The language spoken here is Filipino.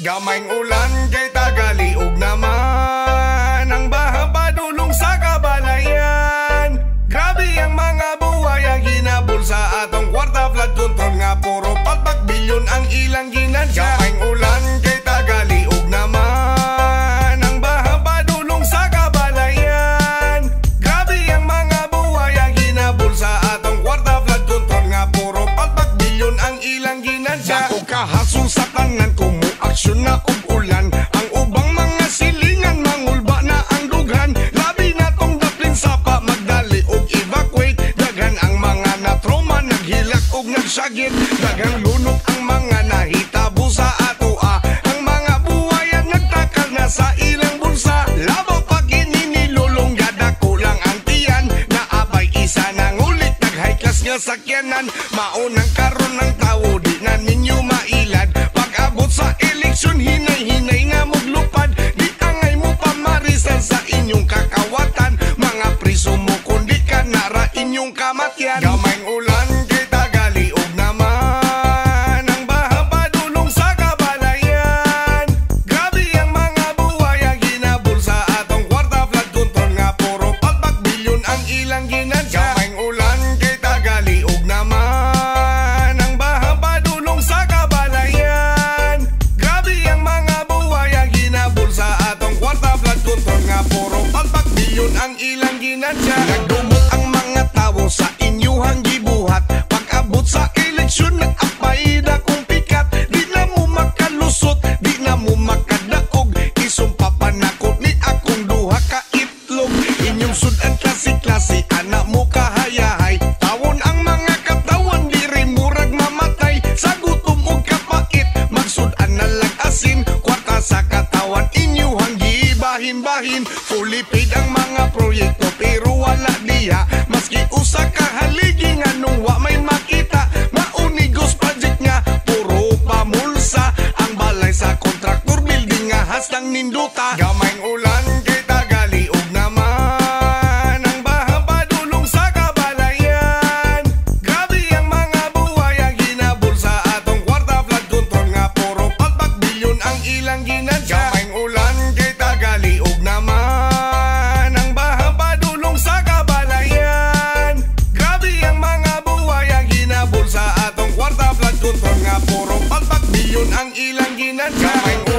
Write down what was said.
Gamayng ulan kay tagaliog naman ang baha padulong sa kabalayan. Grabe ang mga buhay ang ginabol sa atong kwarta. Flood control nga puro pagbilyon ang ilang ginansya. Gamayng ulan kay tagaliog naman ang baha padulong sa kabalayan. Grabe ang mga buhay ang ginabol sa atong kwarta. Flood control nga puro pagbilyon ang ilang ginansya. Ako kahasol sa tanan ko aksyon na ulan, ang ubang mga silingan mangulba na ang dughan. Labi na tong daplin sapa magdali og evacuate. Daghan ang mga natroma naghilak og nagsagit. Daghang lunok ang mga nahitabo sa atoa. Ang mga buhayan nagtakal na sa ilang bulsa. Labaw pag ininilulong yada kulang ang tiyan. Naabay isa nang ulit nag high class nga sakyanan. Maunang karon ng tao di na ninyo mailad. Pag-abot sa eleksyon hinay-hinay nga maglupad. Di angay mo pamarisan sa inyong kakawatan. Mga priso mo kundi ka nara inyong kamatyan. Gamayng ulan kay tagaliog naman ang baha padulong sa kabalayan. Grabe ang mga buhay ang ginabol sa atong kwarta. Flood control nga puro pagbilyon ang ilang ginansya. Gamayng ulan kay tagaliog naman ang baha padulong sa kabalayan. Grabe ang mga buhay ang ginabol sa atong kwarta. Flood control nga puro pagbilyon ang ilang ginansya. Nagdumot ang mga tao sa inyuhang gibuhat. Pag-abot sa eleksyon nag-apay na kung pikat. Di na mo makalusot, di na mo makadaog. Isumpa panakot ni akong duha ka itlog. Inyong sudan klase-klase, anak mo kahayahay. Tawon ang mga katawan, di rin murag mamatay. Sa gutom o kapait, magsudan na lang asin. Kwarta sa katawan, inyuhang gibahin-bahin. Fully paid ang mga proyekto pero wala diha. Maski usa ka haligi nga nung wa may makita. Maunigos project nga puro pamulsa. Ang balay sa kontraktor building nga haslang ninduta. Gamayng ulan kay tagaliog naman ang baha padulong sa kabalayan. Grabe ang mga buhay ang ginabol sa atong kwarta. Flood control nga puro pagbilyon ang ilang ginansya. Gamayng ulan kay tagaliog naman ang baha padulong sa kabalayan. Grabe ang mga buhay ang ginabol sa atong kwarta. Flood control nga puro pagbilyon ang ilang ginansya.